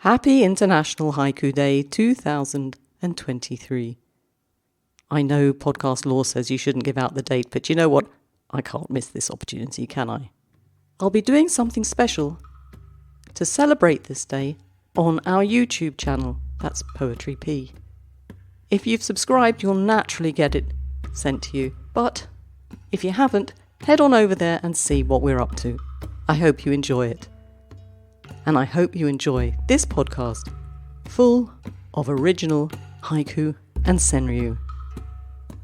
Happy International Haiku Day 2023. I know podcast law says you shouldn't give out the date, but you know what? I can't miss this opportunity, can I? I'll be doing something special to celebrate this day on our YouTube channel. That's Poetry Pea. If you've subscribed, you'll naturally get it sent to you. But if you haven't, head on over there and see what we're up to. I hope you enjoy it. And I hope you enjoy this podcast full of original haiku and senryu.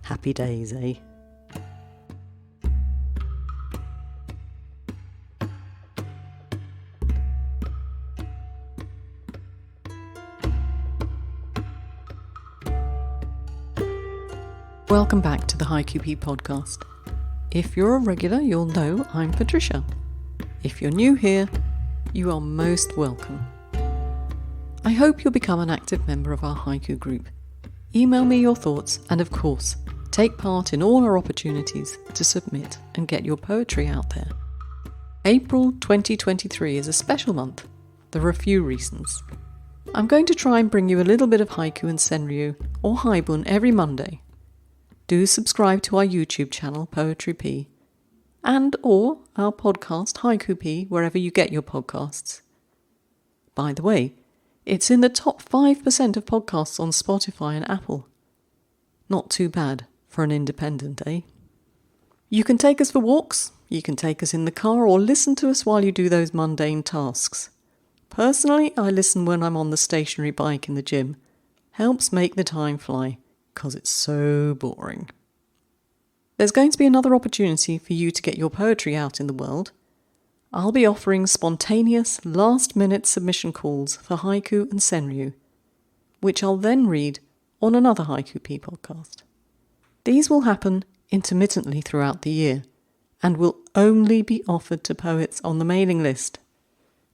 Happy days, eh? Welcome back to the Haiku Pea podcast. If you're a regular, you'll know I'm Patricia. If you're new here, you are most welcome. I hope you'll become an active member of our haiku group. Email me your thoughts and, of course, take part in all our opportunities to submit and get your poetry out there. April 2023 is a special month. There are a few reasons. I'm going to try and bring you a little bit of haiku and senryu or haibun every Monday. Do subscribe to our YouTube channel, Poetry Pea, and or our podcast, Haiku Pea, wherever you get your podcasts. By the way, it's in the top 5% of podcasts on Spotify and Apple. Not too bad for an independent, eh? You can take us for walks, you can take us in the car, or listen to us while you do those mundane tasks. Personally, I listen when I'm on the stationary bike in the gym. Helps make the time fly, 'cause it's so boring. There's going to be another opportunity for you to get your poetry out in the world. I'll be offering spontaneous, last-minute submission calls for haiku and senryu, which I'll then read on another Haiku Pea podcast. These will happen intermittently throughout the year and will only be offered to poets on the mailing list.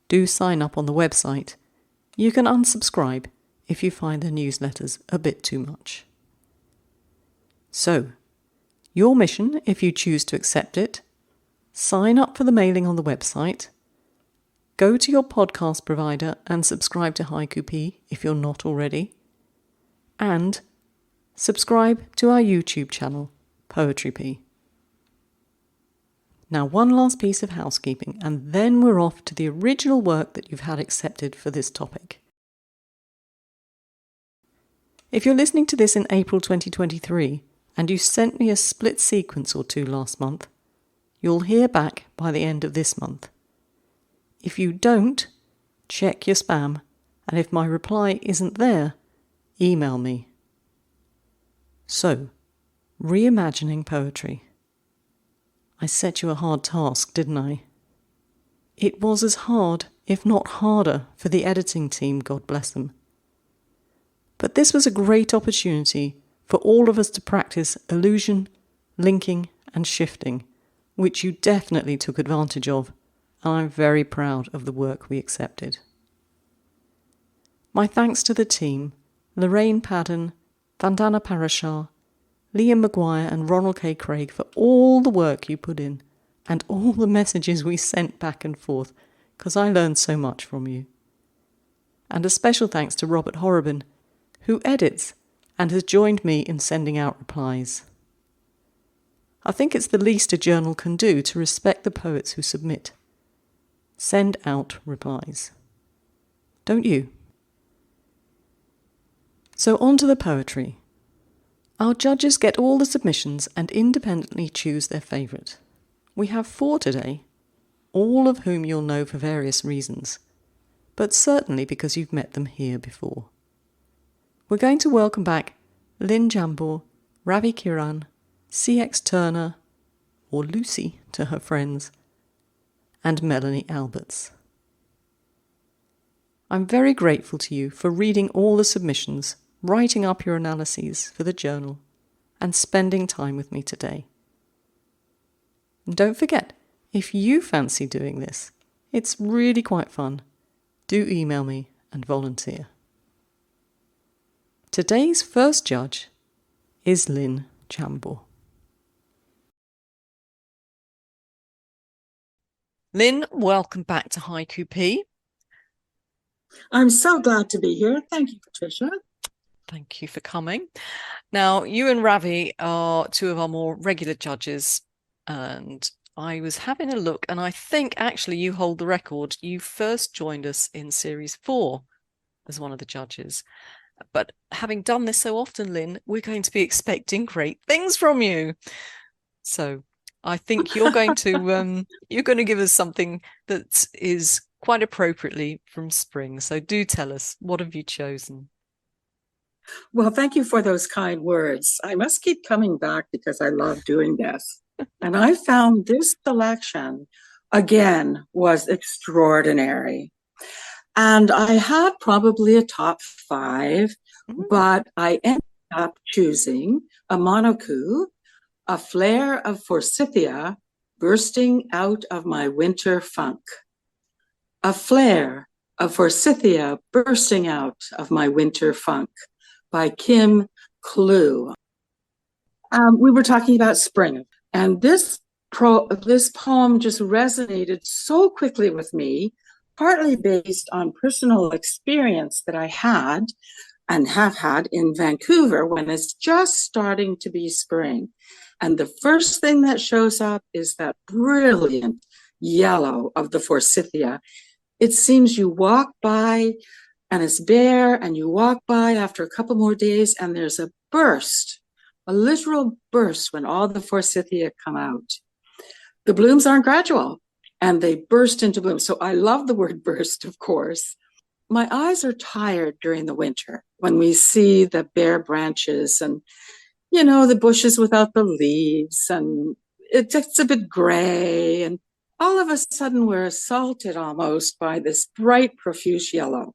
Do sign up on the website. You can unsubscribe if you find the newsletters a bit too much. So, your mission, if you choose to accept it, sign up for the mailing on the website, go to your podcast provider and subscribe to Haiku Pea if you're not already, and subscribe to our YouTube channel, Poetry Pea. Now, one last piece of housekeeping, and then we're off to the original work that you've had accepted for this topic. If you're listening to this in April 2023, and you sent me a split sequence or two last month, you'll hear back by the end of this month. If you don't, check your spam, and if my reply isn't there, email me. So, reimagining poetry. I set you a hard task, didn't I? It was as hard, if not harder, for the editing team, God bless them. But this was a great opportunity for all of us to practice illusion, linking and shifting, which you definitely took advantage of, and I'm very proud of the work we accepted. My thanks to the team, Lorraine Padden, Vandana Parashar, Liam Maguire and Ronald K. Craig for all the work you put in and all the messages we sent back and forth, because I learned so much from you. And a special thanks to Robert Horrobin, who edits and has joined me in sending out replies. I think it's the least a journal can do to respect the poets who submit. Send out replies. Don't you? So on to the poetry. Our judges get all the submissions and independently choose their favourite. We have 4 today, all of whom you'll know for various reasons, but certainly because you've met them here before. We're going to welcome back Lynn Jambor, Ravi Kiran, CX Turner, or Lucy to her friends, and Melanie Alberts. I'm very grateful to you for reading all the submissions, writing up your analyses for the journal, and spending time with me today. And don't forget, if you fancy doing this, it's really quite fun. Do email me and volunteer. Today's first judge is Lynn Jambor. Lynn, welcome back to Haiku Pea. I'm so glad to be here. Thank you, Patricia. Thank you for coming. Now, you and Ravi are two of our more regular judges, and I was having a look, and I think actually you hold the record. You first joined us in series 4 as one of the judges. But having done this so often, Lynn, we're going to be expecting great things from you. So I think you're going to give us something that is quite appropriately from spring. So do tell us, what have you chosen? Well, thank you for those kind words. I must keep coming back because I love doing this. And I found this selection again was extraordinary. And I had probably a top 5, Mm. but I ended up choosing a monoku, a flare of forsythia bursting out of my winter funk. A flare of forsythia bursting out of my winter funk by Kim Clue. We were talking about spring, and this poem just resonated so quickly with me, partly based on personal experience that I had and have had in Vancouver when it's just starting to be spring. And the first thing that shows up is that brilliant yellow of the forsythia. It seems you walk by and it's bare, and you walk by after a couple more days, and there's a burst, a literal burst when all the forsythia come out. The blooms aren't gradual, and they burst into bloom. So I love the word burst, of course. My eyes are tired during the winter when we see the bare branches and, the bushes without the leaves, and it's a bit gray. And all of a sudden, we're assaulted almost by this bright, profuse yellow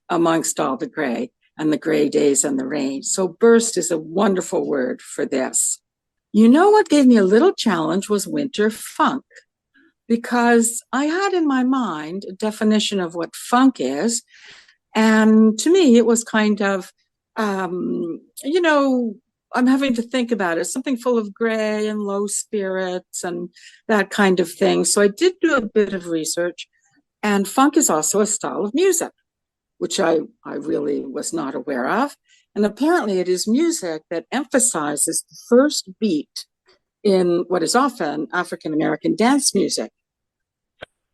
amongst all the gray and the gray days and the rain. So burst is a wonderful word for this. You know what gave me a little challenge was winter funk, because I had in my mind a definition of what funk is. And to me, it was kind of, I'm having to think about it, something full of gray and low spirits and that kind of thing. So I did do a bit of research. And funk is also a style of music, which I really was not aware of. And apparently, it is music that emphasizes the first beat in what is often African American dance music.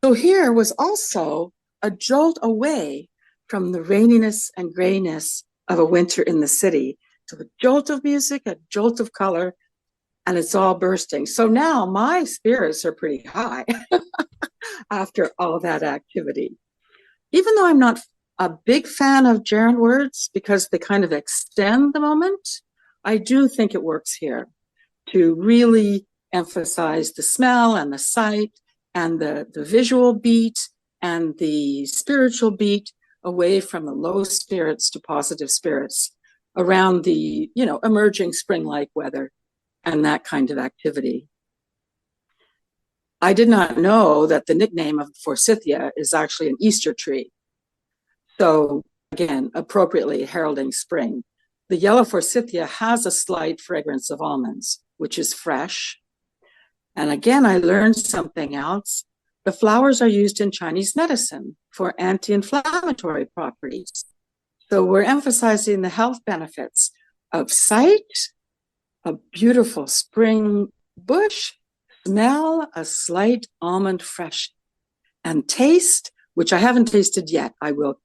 So here was also a jolt away from the raininess and grayness of a winter in the city. So a jolt of music, a jolt of color, and it's all bursting. So now my spirits are pretty high after all that activity. Even though I'm not a big fan of gerund words because they kind of extend the moment, I do think it works here to really emphasize the smell and the sight and the visual beat and the spiritual beat away from the low spirits to positive spirits around the, emerging spring-like weather and that kind of activity. I did not know that the nickname of forsythia is actually an Easter tree. So again, appropriately heralding spring. The yellow forsythia has a slight fragrance of almonds, which is fresh. And again, I learned something else. The flowers are used in Chinese medicine for anti-inflammatory properties. So we're emphasizing the health benefits of sight, a beautiful spring bush, smell, a slight almond fresh, and taste, which I haven't tasted yet. I will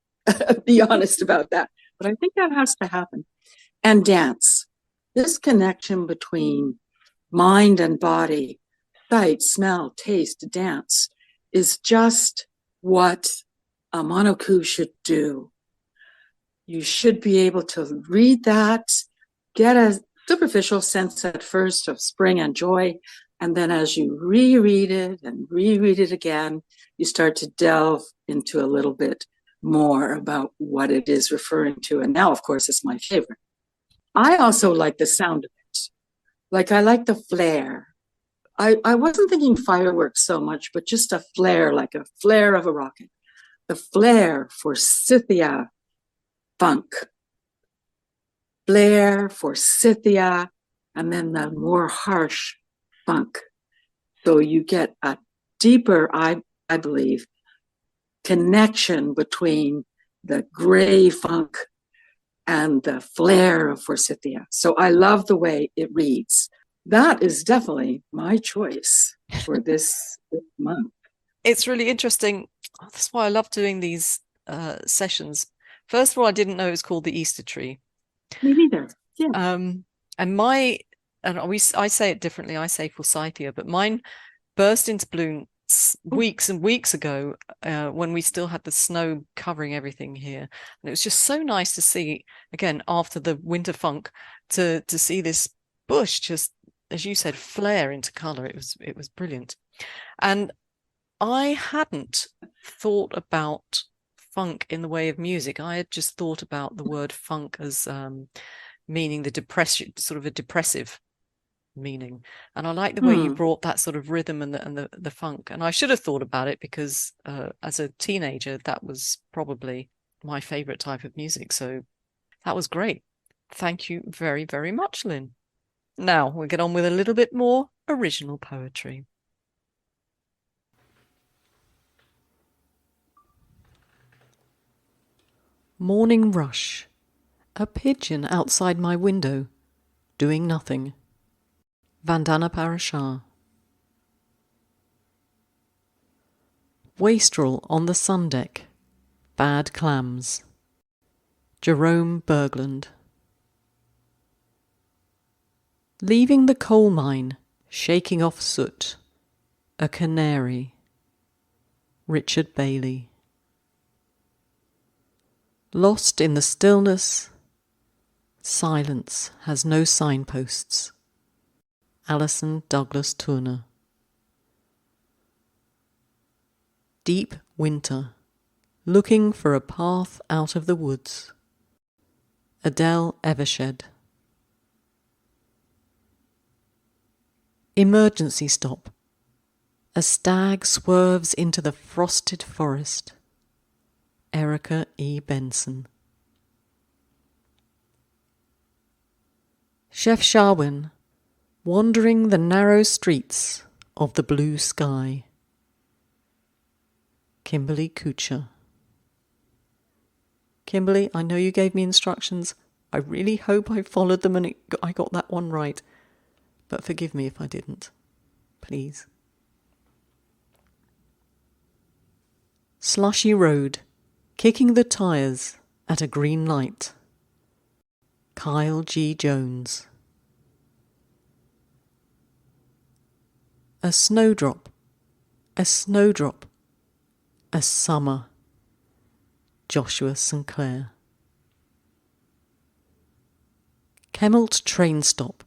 be honest about that. But I think that has to happen. And dance. This connection between mind and body, sight, smell, taste, dance, is just what a monoku should do. You should be able to read that, get a superficial sense at first of spring and joy, and then as you reread it and reread it again, you start to delve into a little bit more about what it is referring to. And now, of course, it's my favorite. I also like the sound of it. Like, I like the flare. I wasn't thinking fireworks so much, but just a flare, like a flare of a rocket. The flare for Scythia funk. Flare for Scythia, and then the more harsh funk. So you get a deeper, I believe, connection between the gray funk, and the flair of Forsythia. So I love the way it reads. That is definitely my choice for this month. It's really interesting. That's why I love doing these sessions. First of all, I didn't know it was called the Easter tree. Me neither. Yeah. I say it differently. I say forsythia, but mine burst into bloom weeks and weeks ago when we still had the snow covering everything here, and it was just so nice to see again after the winter funk to see this bush just, as you said, flare into color. It was brilliant. And I hadn't thought about funk in the way of music. I had just thought about the word funk as meaning the depression, sort of a depressive meaning. And I like the way you brought that sort of rhythm and the funk. And I should have thought about it because as a teenager, that was probably my favorite type of music. So that was great. Thank you very, very much, Lynn. Now we'll get on with a little bit more original poetry. Morning rush. A pigeon outside my window, doing nothing. Vandana Parashar. Wastrel on the sun deck. Bad clams. Jerome Bergland. Leaving the coal mine, shaking off soot. A canary. Richard Bailey. Lost in the stillness. Silence has no signposts. Alison Douglas Turner. Deep winter, looking for a path out of the woods. Adele Evershed. Emergency stop. A stag swerves into the frosted forest. Erica E. Benson. Chef Sharwin, wandering the narrow streets of the blue sky. Kimberly Kuchar. Kimberly, I know you gave me instructions. I really hope I followed them and I got that one right. But forgive me if I didn't. Please. Slushy road, kicking the tyres at a green light. Kyle G. Jones. A snowdrop, a snowdrop, a summer. Joshua St. Clair. Kemmelt train stop.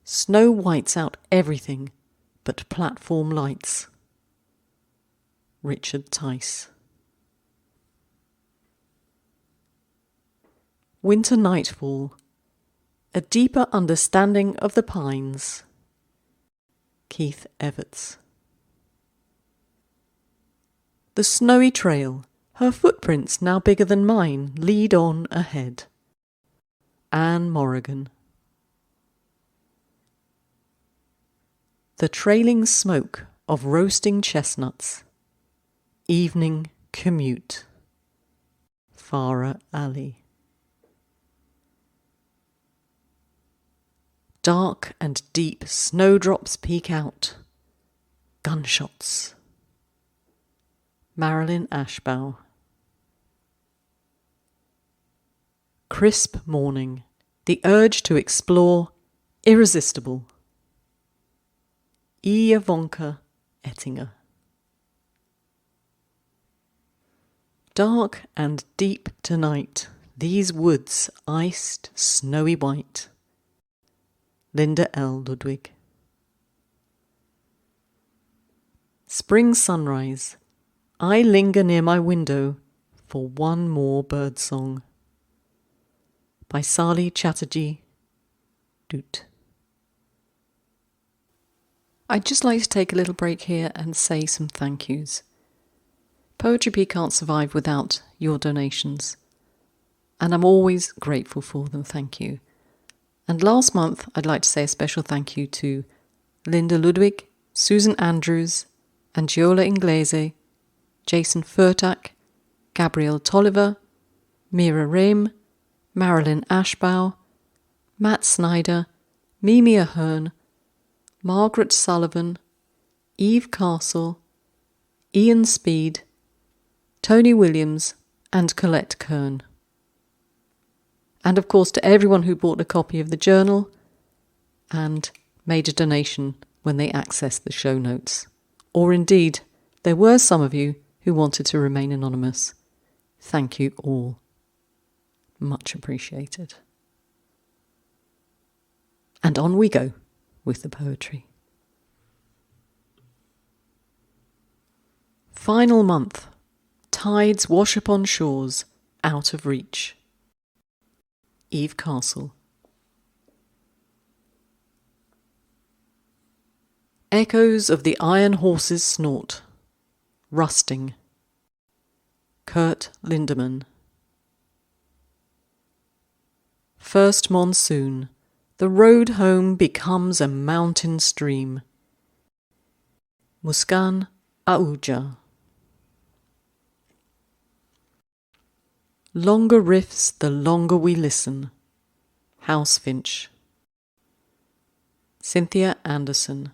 Snow whites out everything but platform lights. Richard Tice. Winter nightfall. A deeper understanding of the pines. Keith Evetts. The snowy trail, her footprints now bigger than mine, lead on ahead. Anne Morrigan. The trailing smoke of roasting chestnuts. Evening commute. Farah Ali. Dark and deep snowdrops peek out. Gunshots. Marilyn Ashbow. Crisp morning. The urge to explore. Irresistible. E. Yvonka Ettinger. Dark and deep tonight. These woods iced, snowy white. Linda L. Ludwig. Spring sunrise. I linger near my window for one more birdsong. By Sali Chatterjee Doot. I'd just like to take a little break here and say some thank yous. Poetry Pea can't survive without your donations, and I'm always grateful for them. Thank you. And last month, I'd like to say a special thank you to Linda Ludwig, Susan Andrews, Angiola Inglese, Jason Furtak, Gabrielle Tolliver, Mira Rehm, Marilyn Ashbow, Matt Snyder, Mimi Ahern, Margaret Sullivan, Eve Castle, Ian Speed, Tony Williams and Colette Kern. And of course to everyone who bought a copy of the journal and made a donation when they accessed the show notes. Or indeed, there were some of you who wanted to remain anonymous. Thank you all. Much appreciated. And on we go with the poetry. Final month. Tides wash upon shores out of reach. Eve Castle. Echoes of the iron horse's snort. Rusting. Kurt Lindemann. First monsoon. The road home becomes a mountain stream. Muskan Aouja. Longer riffs the longer we listen. Housefinch. Cynthia Anderson.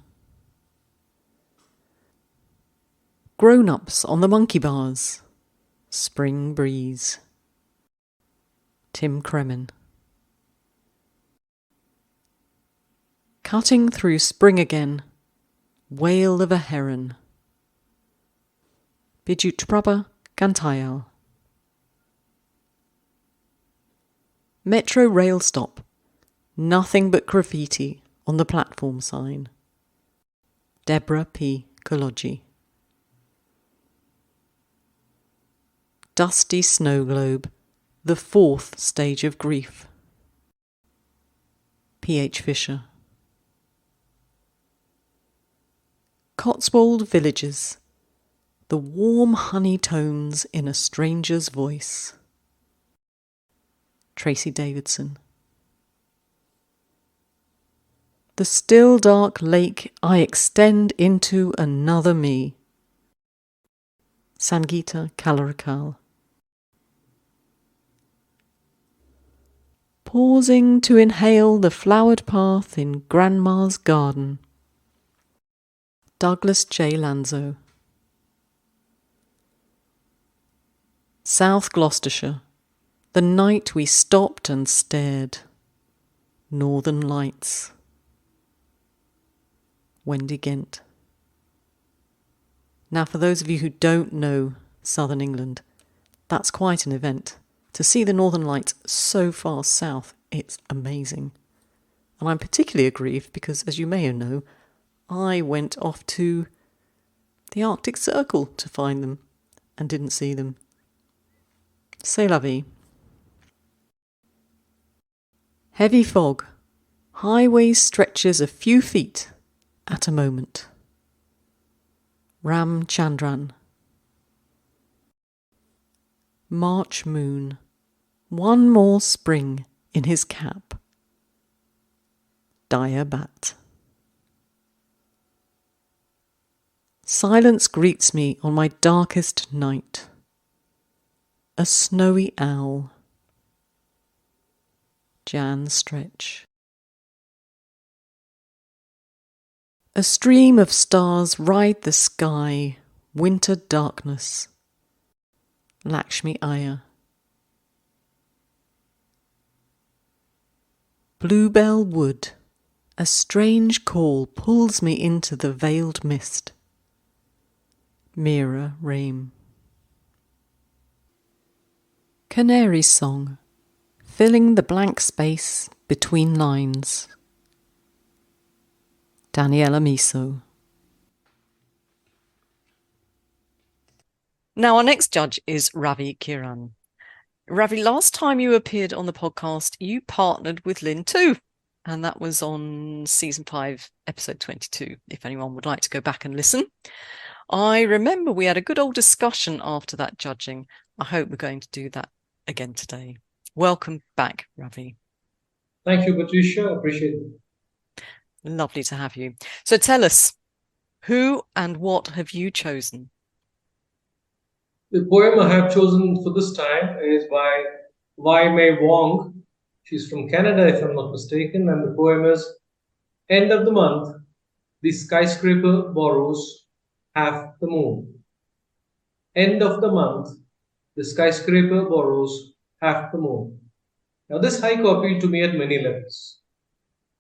Grown-ups on the monkey bars. Spring breeze. Tim Kremen. Cutting through spring again. Wail of a heron. Bijutprabha Gantayal. Metro rail stop. Nothing but graffiti on the platform sign. Deborah P. Kologi. Dusty snow globe. The fourth stage of grief. P. H. Fisher. Cotswold villages. The warm honey tones in a stranger's voice. Tracy Davidson. The still dark lake I extend into another me. Sangeeta Kalarakal. Pausing to inhale the flowered path in Grandma's garden. Douglas J. Lanzo. South Gloucestershire. The night we stopped and stared. Northern Lights. Wendy Gent. Now for those of you who don't know southern England, that's quite an event. To see the Northern Lights so far south, it's amazing. And I'm particularly aggrieved because, as you may know, I went off to the Arctic Circle to find them and didn't see them. C'est la vie. Heavy fog. Highway stretches a few feet at a moment. Ram Chandran. March moon. One more spring in his cap. Daya Bat. Silence greets me on my darkest night. A snowy owl. Jan Stretch. A stream of stars ride the sky, winter darkness. Lakshmi Iyer. Bluebell Wood. A strange call pulls me into the veiled mist. Mira Rehm. Canary Song. Filling the blank space between lines. Daniela Miso. Now our next judge is Ravi Kiran. Ravi, last time you appeared on the podcast, you partnered with Lynn too, and that was on season 5, episode 22, if anyone would like to go back and listen. I remember we had a good old discussion after that judging. I hope we're going to do that again today. Welcome back, Ravi. Thank you, Patricia. Appreciate it. Lovely to have you. So tell us, who and what have you chosen? The poem I have chosen for this time is by Wai Mei Wong. She's from Canada, if I'm not mistaken, and the poem is End of the month, the skyscraper borrows half the moon. End of the month, the skyscraper borrows half the moon. Now, this haiku appealed to me at many levels.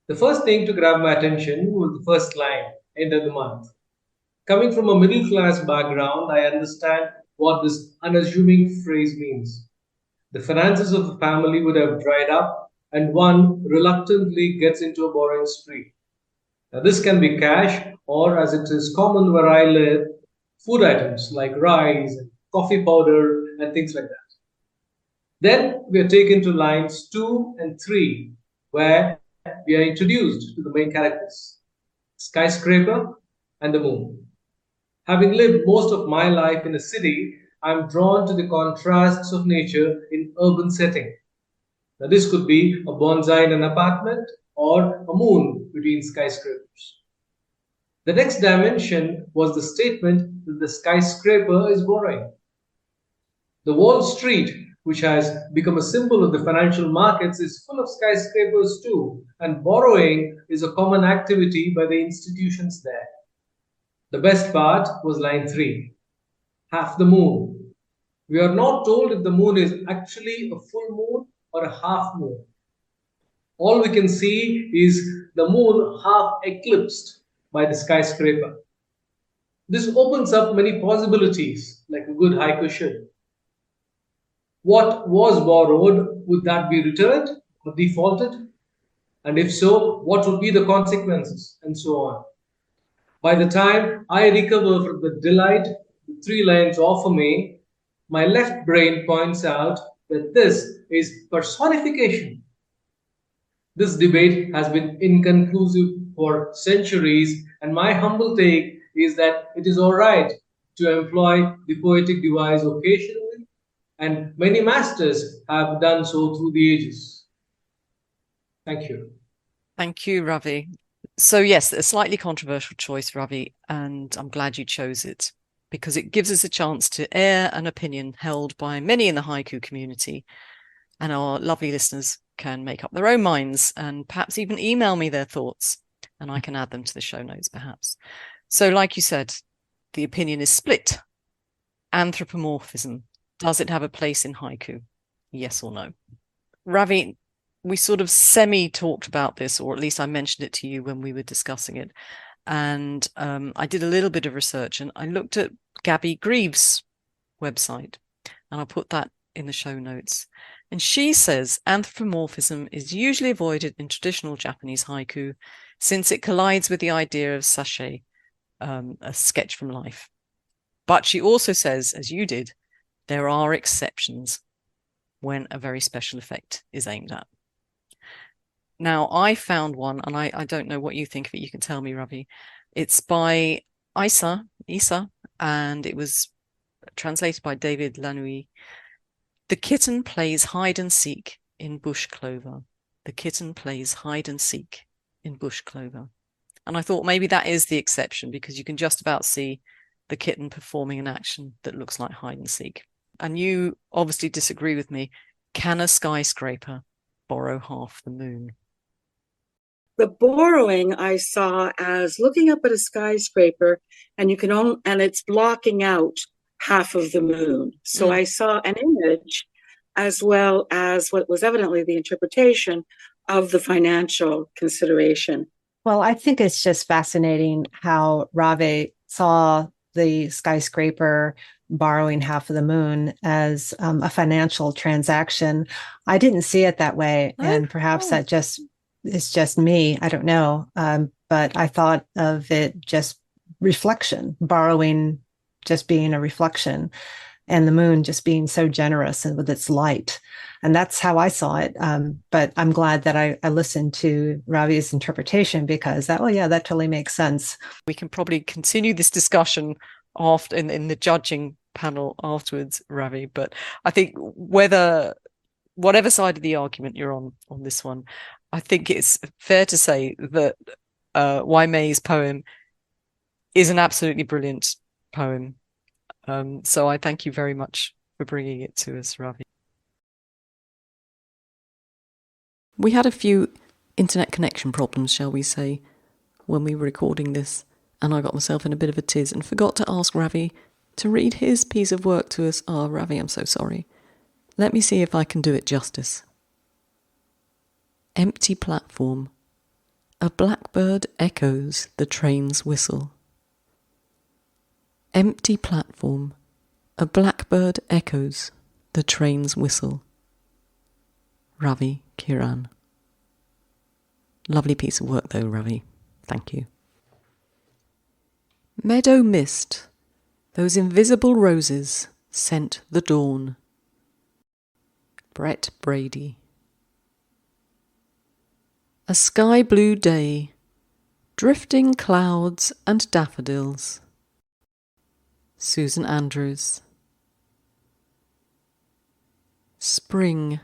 The first thing to grab my attention was the first line, end of the month. Coming from a middle class background, I understand what this unassuming phrase means. The finances of the family would have dried up, and one reluctantly gets into a borrowing spree. Now, this can be cash, or as it is common where I live, food items like rice and coffee powder and things like that. Then we are taken to lines 2 and 3, where we are introduced to the main characters, skyscraper and the moon. Having lived most of my life in a city, I am drawn to the contrasts of nature in urban setting. Now, this could be a bonsai in an apartment or a moon between skyscrapers. The next dimension was the statement that the skyscraper is borrowing. The Wall Street, which has become a symbol of the financial markets, is full of skyscrapers too, and borrowing is a common activity by the institutions there. The best part was line 3, half the moon. We are not told if the moon is actually a full moon or a half moon. All we can see is the moon half eclipsed by the skyscraper. This opens up many possibilities, like a good haiku should. What was borrowed, would that be returned or defaulted? And if so, what would be the consequences? And so on. By the time I recover from the delight the 3 lines offer me, my left brain points out that this is personification. This debate has been inconclusive for centuries, and my humble take is that it is all right to employ the poetic device occasionally, and many masters have done so through the ages. Thank you. Thank you, Ravi. So yes, a slightly controversial choice, Ravi, and I'm glad you chose it because it gives us a chance to air an opinion held by many in the haiku community, and our lovely listeners can make up their own minds and perhaps even email me their thoughts, and I can add them to the show notes perhaps. So like you said, the opinion is split. Anthropomorphism. Does it have a place in haiku? Yes or no? Ravi, we sort of semi-talked about this, or at least I mentioned it to you when we were discussing it. And I did a little bit of research and I looked at Gabby Greaves' website, and I'll put that in the show notes. And she says anthropomorphism is usually avoided in traditional Japanese haiku since it collides with the idea of sachet, a sketch from life. But she also says, as you did, there are exceptions when a very special effect is aimed at. Now, I found one, and I don't know what you think of it. You can tell me, Ravi. It's by Isa, and it was translated by David Lanouille. The kitten plays hide and seek in bush clover. The kitten plays hide and seek in bush clover. And I thought maybe that is the exception because you can just about see the kitten performing an action that looks like hide and seek. And you obviously disagree with me. Can a skyscraper borrow half the moon? The borrowing I saw as looking up at a skyscraper and and it's blocking out half of the moon. So I saw an image as well as what was evidently the interpretation of the financial consideration. Well, I think it's just fascinating how Ravi saw the skyscraper borrowing half of the moon as a financial transaction. I didn't see it that way. And perhaps that just is just me. I don't know. But I thought of it just reflection, borrowing just being a reflection, and the moon just being so generous and with its light. And that's how I saw it. But I'm glad that I listened to Ravi's interpretation because that totally makes sense. We can probably continue this discussion after in the judging panel afterwards, Ravi. But I think whatever side of the argument you're on this one, I think it's fair to say that Wai Mei's poem is an absolutely brilliant poem. So I thank you very much for bringing it to us, Ravi. We had a few internet connection problems, shall we say, when we were recording this, and I got myself in a bit of a tiz and forgot to ask Ravi to read his piece of work to us. Oh, Ravi, I'm so sorry. Let me see if I can do it justice. Empty platform. A blackbird echoes the train's whistle. Empty platform. A blackbird echoes the train's whistle. Ravi Kiran. Lovely piece of work though, Ravi. Thank you. Meadow mist. Those invisible roses scent the dawn. Brett Brady. A sky blue day. Drifting clouds and daffodils. Susan Andrews. Spring.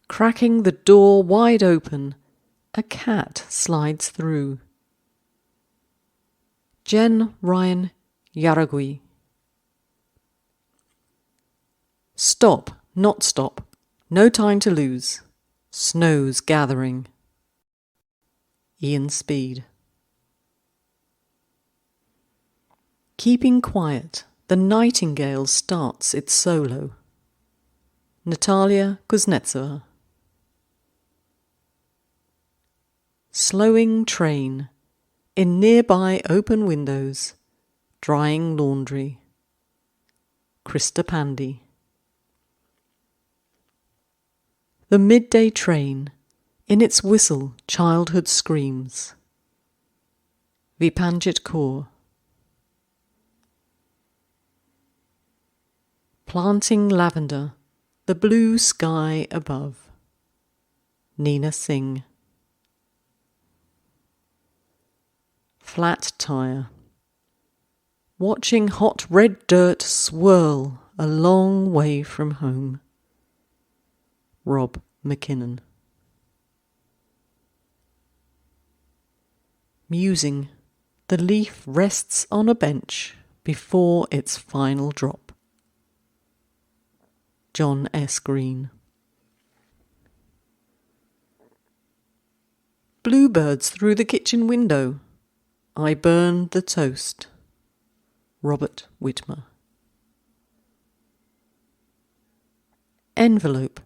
Cracking the door wide open, a cat slides through. Jen Ryan Yaragui. Stop, not stop. No time to lose. Snow's gathering. Ian Speed. Keeping quiet, the nightingale starts its solo. Natalia Kuznetsova. Slowing train, in nearby open windows, drying laundry. Krista Pandy. The midday train, in its whistle childhood screams. Vipanjit Kaur. Planting lavender, the blue sky above. Nina Singh. Flat tire. Watching hot red dirt swirl a long way from home. Rob McKinnon. Musing, the leaf rests on a bench before its final drop. John S. Green. Bluebirds through the kitchen window. I burned the toast. Robert Whitmer. Envelope.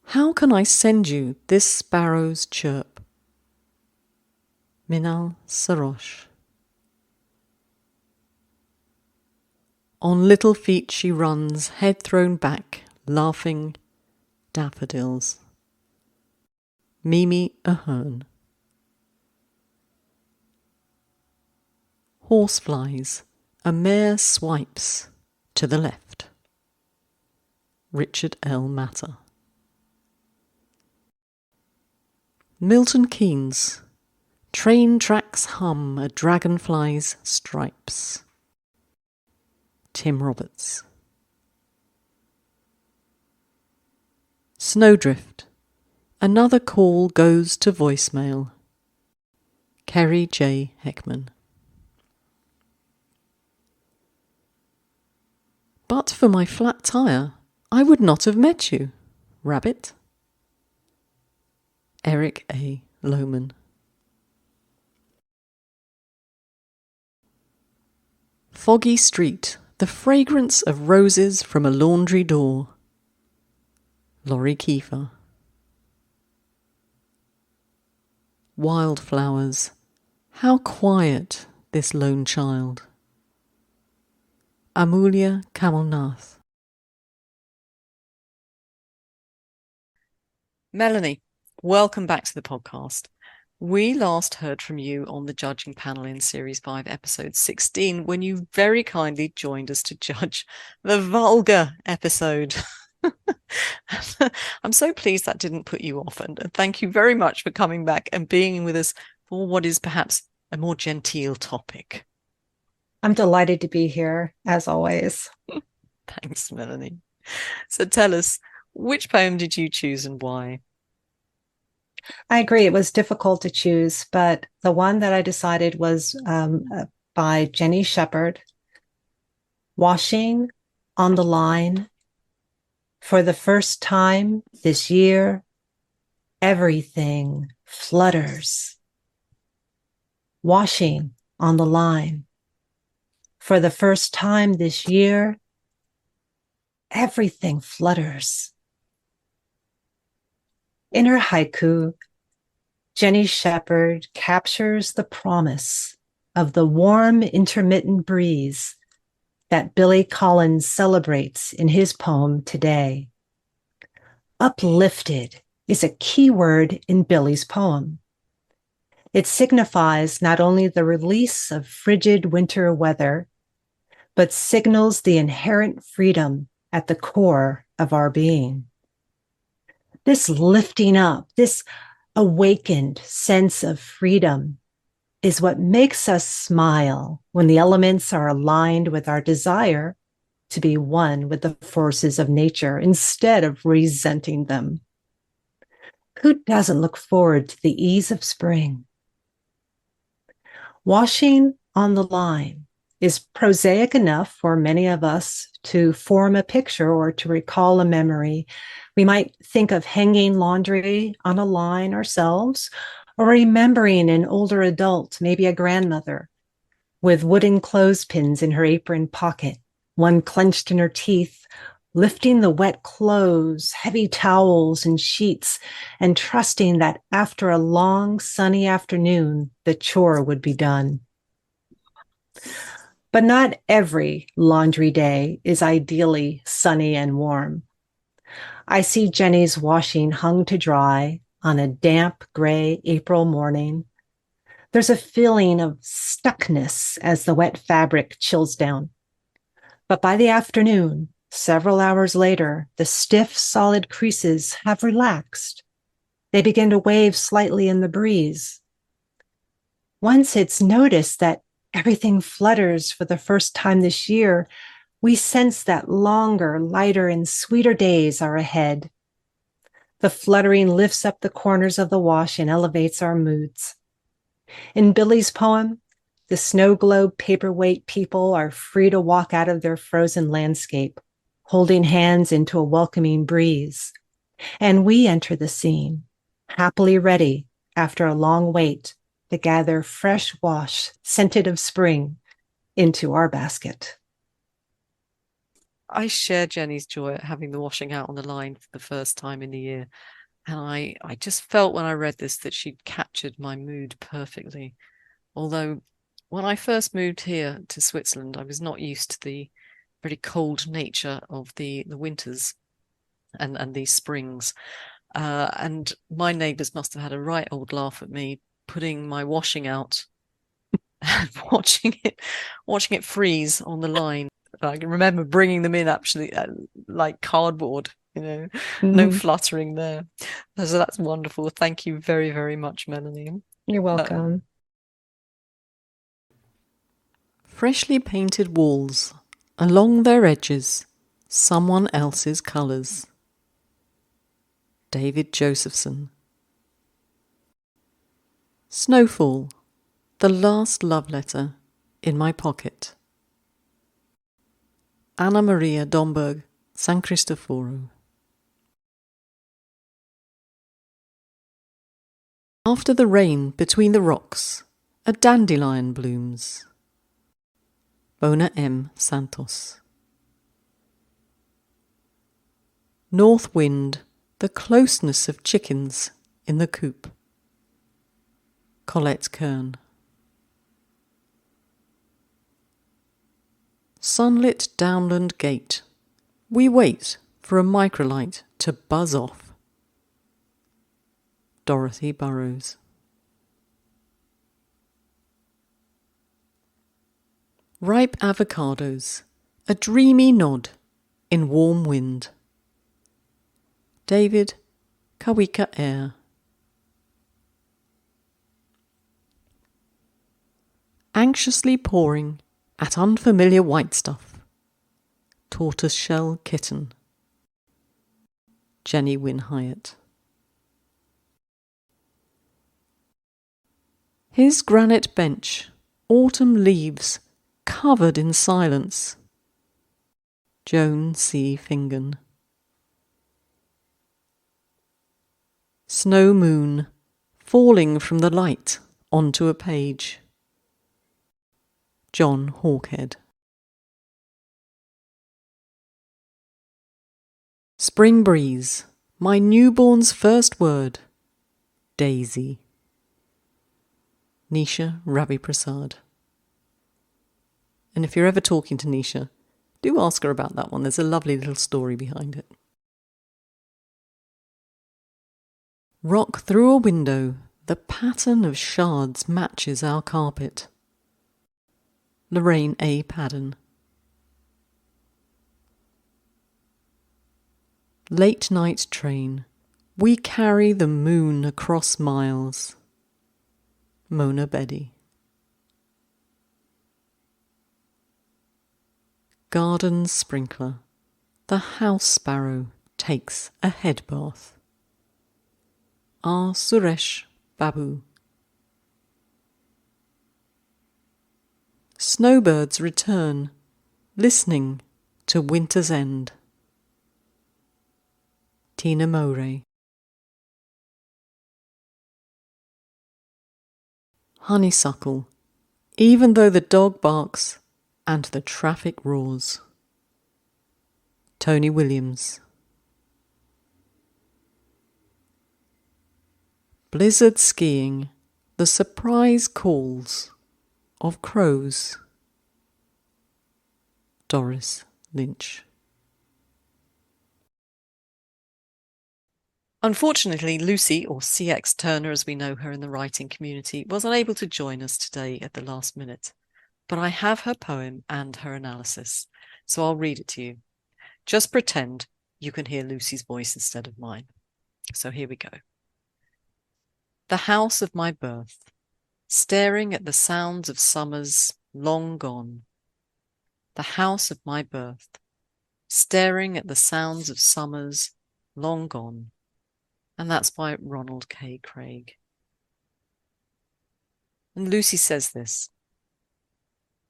How can I send you this sparrow's chirp? Minal Sarosh. On little feet she runs, head thrown back, laughing. Daffodils. Mimi Ahern. Horseflies. A mare swipes to the left. Richard L. Matter. Milton Keynes. Train tracks hum a dragonfly's stripes. Tim Roberts. Snowdrift. Another call goes to voicemail. Kerry J. Heckman. But for my flat tire, I would not have met you. Rabbit. Eric A. Lohman. Foggy street, the fragrance of roses from a laundry door. Laurie Kiefer. Wildflowers, how quiet this lone child. Amulya Kamalnath. Melanie, welcome back to the podcast. We last heard from you on the judging panel in Series 5, Episode 16, when you very kindly joined us to judge the vulgar episode. I'm so pleased that didn't put you off, and thank you very much for coming back and being with us for what is perhaps a more genteel topic. I'm delighted to be here, as always. Thanks, Melanie. So tell us, which poem did you choose and why? I agree. It was difficult to choose, but the one that I decided was by Jenny Shepard, Washing on the Line. For the first time this year, Everything flutters. Washing on the line. For the first time this year, everything flutters. In her haiku, Jenny Shepherd captures the promise of the warm, intermittent breeze that Billy Collins celebrates in his poem Today. Uplifted is a key word in Billy's poem. It signifies not only the release of frigid winter weather, but signals the inherent freedom at the core of our being. This lifting up, this awakened sense of freedom is what makes us smile when the elements are aligned with our desire to be one with the forces of nature instead of resenting them. Who doesn't look forward to the ease of spring? Washing on the line is prosaic enough for many of us to form a picture or to recall a memory. We might think of hanging laundry on a line ourselves, or remembering an older adult, maybe a grandmother, with wooden clothespins in her apron pocket, one clenched in her teeth, lifting the wet clothes, heavy towels and sheets, and trusting that after a long sunny afternoon, the chore would be done. But not every laundry day is ideally sunny and warm. I see Jenny's washing hung to dry on a damp, gray April morning. There's a feeling of stuckness as the wet fabric chills down. But by the afternoon, several hours later, the stiff, solid creases have relaxed. They begin to wave slightly in the breeze. Once it's noticed that everything flutters for the first time this year, we sense that longer, lighter, and sweeter days are ahead. The fluttering lifts up the corners of the wash and elevates our moods. In Billy's poem, the snow globe paperweight people are free to walk out of their frozen landscape, holding hands into a welcoming breeze. And we enter the scene, happily ready after a long wait to gather fresh wash, scented of spring, into our basket. I share Jenny's joy at having the washing out on the line for the first time in the year. And I just felt when I read this that she'd captured my mood perfectly. Although when I first moved here to Switzerland, I was not used to the very cold nature of the winters and these springs. And my neighbours must have had a right old laugh at me putting my washing out and watching it freeze on the line. I can remember bringing them in actually like cardboard, no fluttering there. So that's wonderful. Thank you very, very much, Melanie. You're welcome. Freshly painted walls, along their edges, someone else's colours. David Josephson. Snowfall, the last love letter in my pocket. Anna Maria Domberg, San Cristoforo. After the rain between the rocks, a dandelion blooms. Bona M. Santos. North wind, the closeness of chickens in the coop. Colette Kern. Sunlit downland gate. We wait for a microlight to buzz off. Dorothy Burrows. Ripe avocados. A dreamy nod in warm wind. David Kawika Air. Anxiously pouring at unfamiliar white stuff. Tortoiseshell kitten. Jenny Wynne Hyatt. His granite bench, autumn leaves covered in silence. Joan C. Fingan. Snow moon, falling from the light onto a page. John Hawkhead. Spring breeze, my newborn's first word. Daisy. Nisha Ravi Prasad. And if you're ever talking to Nisha, do ask her about that one. There's a lovely little story behind it. Rock through a window, the pattern of shards matches our carpet. Lorraine A. Padden. Late night train, we carry the moon across miles. Mona Bedi. Garden sprinkler, the house sparrow takes a head bath. R. Suresh Babu. Snowbirds return, listening to winter's end. Tina Moray. Honeysuckle, even though the dog barks and the traffic roars. Tony Williams. Blizzard skiing, the surprise calls of crows. Doris Lynch. Unfortunately, Lucy, or CX Turner as we know her in the writing community, was unable to join us today at the last minute. But I have her poem and her analysis, so I'll read it to you. Just pretend you can hear Lucy's voice instead of mine. So here we go. The house of my birth, staring at the sounds of summers long gone. The house of my birth, staring at the sounds of summers long gone. And that's by Ronald K. Craig. And Lucy says this.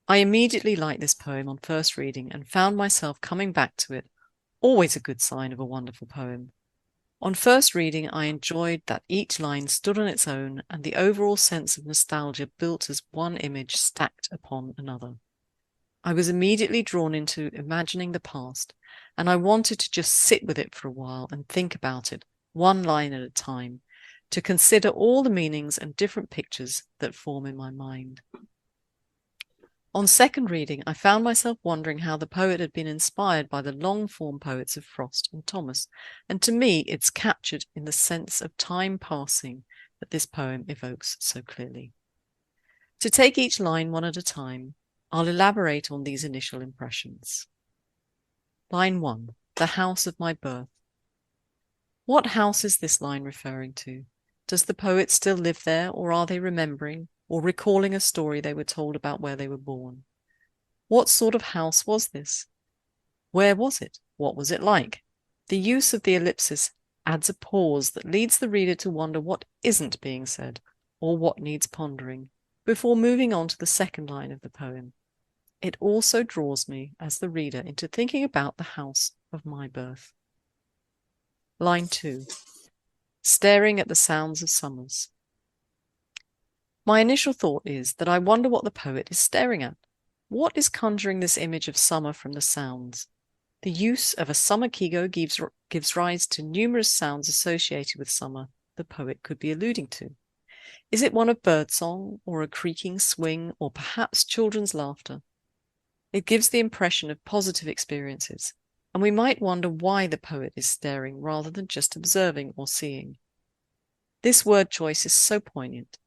I immediately liked this poem on first reading and found myself coming back to it, always a good sign of a wonderful poem. On first reading, I enjoyed that each line stood on its own and the overall sense of nostalgia built as one image stacked upon another. I was immediately drawn into imagining the past, and I wanted to just sit with it for a while and think about it, one line at a time, to consider all the meanings and different pictures that form in my mind. On second reading, I found myself wondering how the poet had been inspired by the long-form poets of Frost and Thomas, and to me it's captured in the sense of time passing that this poem evokes so clearly. To take each line one at a time, I'll elaborate on these initial impressions. Line 1, the house of my birth. What house is this line referring to? Does the poet still live there, or are they remembering or recalling a story they were told about where they were born? What sort of house was this? Where was it? What was it like? The use of the ellipsis adds a pause that leads the reader to wonder what isn't being said or what needs pondering before moving on to the second line of the poem. It also draws me, as the reader, into thinking about the house of my birth. Line 2, staring at the sounds of summers. My initial thought is that I wonder what the poet is staring at. What is conjuring this image of summer from the sounds? The use of a summer kigo gives rise to numerous sounds associated with summer the poet could be alluding to. Is it one of birdsong, or a creaking swing, or perhaps children's laughter? It gives the impression of positive experiences, and we might wonder why the poet is staring rather than just observing or seeing. This word choice is so poignant,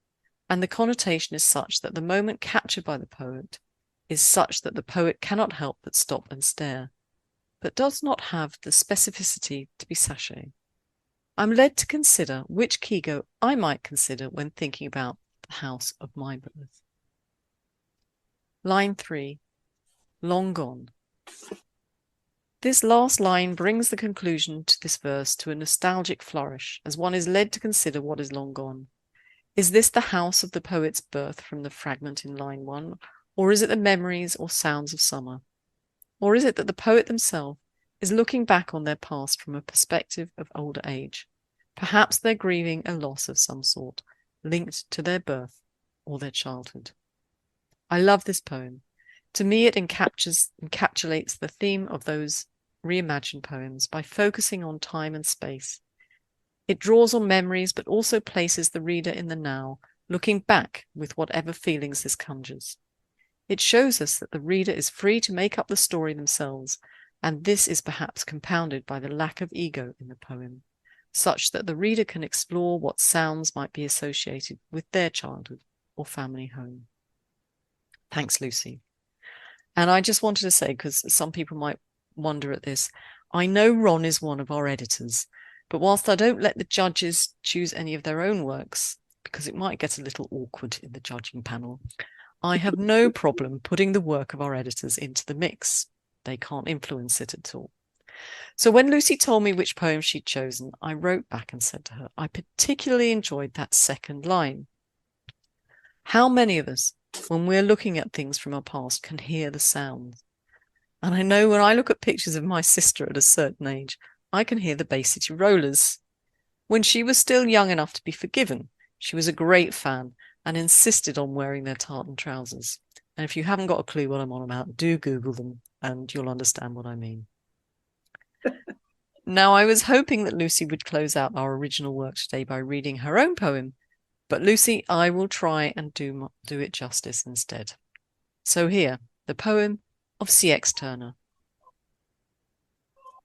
and the connotation is such that the moment captured by the poet is such that the poet cannot help but stop and stare, but does not have the specificity to be sachet. I'm led to consider which kigo I might consider when thinking about the house of my birth. Line 3, long gone. This last line brings the conclusion to this verse to a nostalgic flourish, as one is led to consider what is long gone. Is this the house of the poet's birth from the fragment in line 1, or is it the memories or sounds of summer? Or is it that the poet themselves is looking back on their past from a perspective of older age, Perhaps they're grieving a loss of some sort, linked to their birth or their childhood. I love this poem. To me, it encapsulates the theme of those reimagined poems by focusing on time and space. It draws on memories, but also places the reader in the now, looking back with whatever feelings this conjures. It shows us that the reader is free to make up the story themselves, and this is perhaps compounded by the lack of ego in the poem, such that the reader can explore what sounds might be associated with their childhood or family home. Thanks, Lucy. And I just wanted to say, because some people might wonder at this, I know Ron is one of our editors, but whilst I don't let the judges choose any of their own works, because it might get a little awkward in the judging panel, I have no problem putting the work of our editors into the mix. They can't influence it at all. So when Lucy told me which poem she'd chosen, I wrote back and said to her, I particularly enjoyed that second line. How many of us, when we're looking at things from our past, can hear the sounds? And I know when I look at pictures of my sister at a certain age, I can hear the Bay City Rollers. When she was still young enough to be forgiven, she was a great fan and insisted on wearing their tartan trousers. And if you haven't got a clue what I'm on about, do Google them and you'll understand what I mean. Now, I was hoping that Lucy would close out our original work today by reading her own poem, but Lucy, I will try and do it justice instead. So here, the poem of C.X. Turner.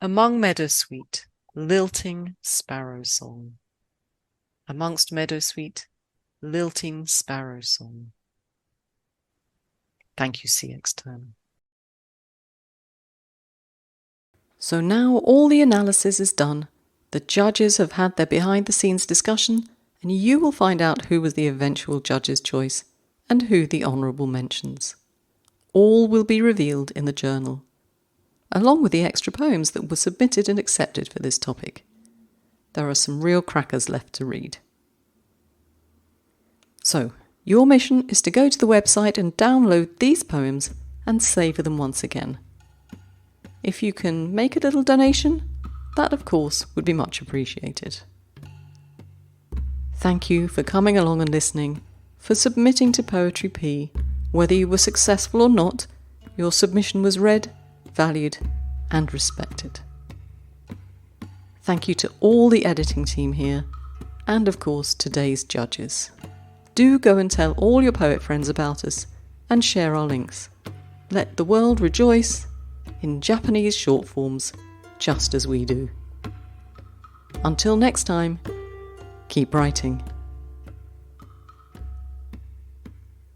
Among meadowsweet, lilting sparrow song. Amongst meadowsweet, lilting sparrow song. Thank you, C.X. Turner. So now all the analysis is done. The judges have had their behind-the-scenes discussion, and you will find out who was the eventual judge's choice and who the honourable mentions. All will be revealed in the journal, along with the extra poems that were submitted and accepted for this topic. There are some real crackers left to read. So, your mission is to go to the website and download these poems and savour them once again. If you can make a little donation, that of course would be much appreciated. Thank you for coming along and listening, for submitting to Poetry Pea. Whether you were successful or not, your submission was read, valued and respected. Thank you to all the editing team here, and of course today's judges. Do go and tell all your poet friends about us and share our links. Let the world rejoice in Japanese short forms, just as we do. Until next time, keep writing.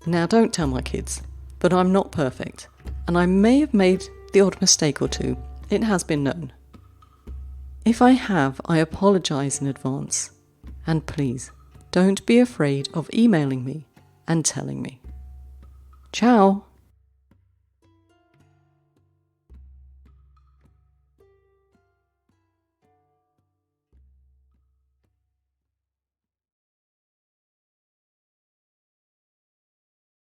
Now don't tell my kids, but I'm not perfect, and I may have made the odd mistake or two. It has been known. If I have, I apologise in advance. And please, don't be afraid of emailing me and telling me. Ciao!